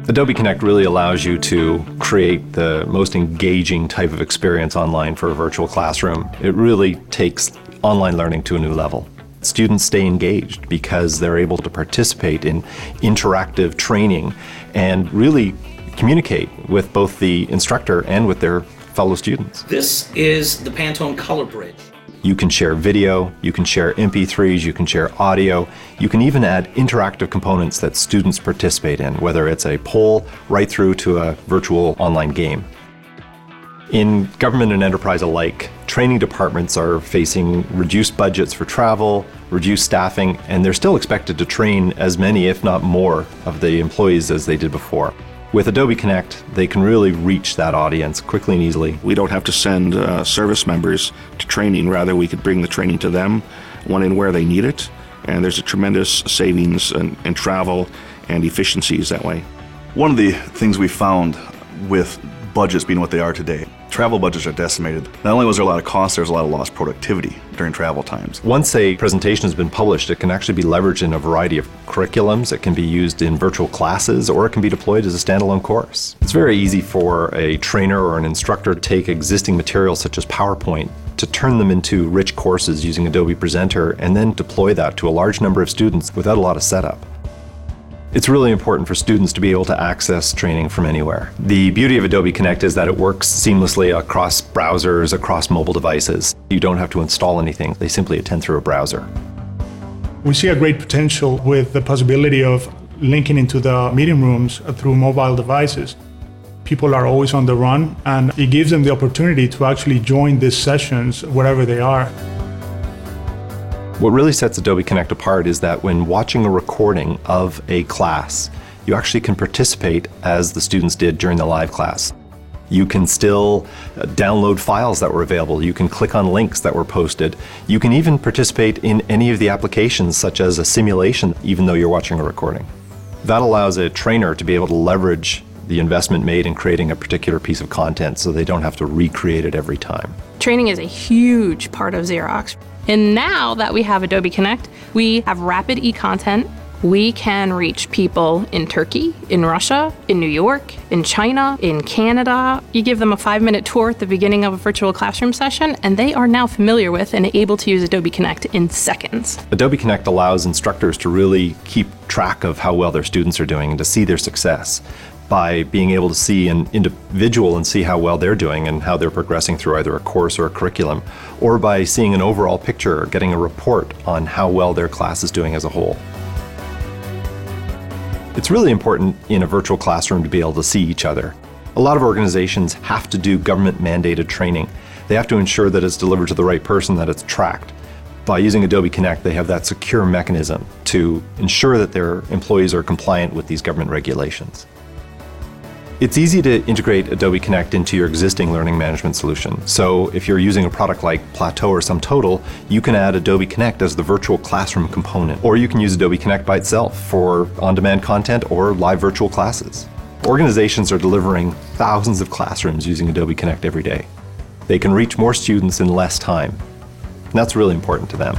Adobe Connect really allows you to create the most engaging type of experience online for a virtual classroom. It really takes online learning to a new level. Students stay engaged because they're able to participate in interactive training and really communicate with both the instructor and with their fellow students. This is the Pantone Color Bridge. You can share video, you can share MP3s, you can share audio, you can even add interactive components that students participate in, whether it's a poll right through to a virtual online game. In government and enterprise alike, training departments are facing reduced budgets for travel, reduced staffing, and they're still expected to train as many, if not more, of the employees as they did before. With Adobe Connect, they can really reach that audience quickly and easily. We don't have to send service members to training. Rather, we could bring the training to them when and where they need it. And there's a tremendous savings in travel and efficiencies that way. One of the things we found with budgets being what they are today, travel budgets are decimated. Not only was there a lot of cost, there's a lot of lost productivity during travel times. Once a presentation has been published, it can actually be leveraged in a variety of curriculums. It can be used in virtual classes, or it can be deployed as a standalone course. It's very easy for a trainer or an instructor to take existing materials such as PowerPoint, to turn them into rich courses using Adobe Presenter, and then deploy that to a large number of students without a lot of setup. It's really important for students to be able to access training from anywhere. The beauty of Adobe Connect is that it works seamlessly across browsers, across mobile devices. You don't have to install anything. They simply attend through a browser. We see a great potential with the possibility of linking into the meeting rooms through mobile devices. People are always on the run, and it gives them the opportunity to actually join these sessions wherever they are. What really sets Adobe Connect apart is that when watching a recording of a class, you actually can participate as the students did during the live class. You can still download files that were available. You can click on links that were posted. You can even participate in any of the applications, such as a simulation, even though you're watching a recording. That allows a trainer to be able to leverage the investment made in creating a particular piece of content so they don't have to recreate it every time. Training is a huge part of Xerox. And now that we have Adobe Connect, we have rapid e-content. We can reach people in Turkey, in Russia, in New York, in China, in Canada. You give them a 5-minute tour at the beginning of a virtual classroom session, and they are now familiar with and able to use Adobe Connect in seconds. Adobe Connect allows instructors to really keep track of how well their students are doing and to see their success by being able to see an individual and see how well they're doing and how they're progressing through either a course or a curriculum, or by seeing an overall picture or getting a report on how well their class is doing as a whole. It's really important in a virtual classroom to be able to see each other. A lot of organizations have to do government-mandated training. They have to ensure that it's delivered to the right person, that it's tracked. By using Adobe Connect, they have that secure mechanism to ensure that their employees are compliant with these government regulations. It's easy to integrate Adobe Connect into your existing learning management solution. So if you're using a product like Plateau or SumTotal, you can add Adobe Connect as the virtual classroom component. Or you can use Adobe Connect by itself for on-demand content or live virtual classes. Organizations are delivering thousands of classrooms using Adobe Connect every day. They can reach more students in less time. And that's really important to them.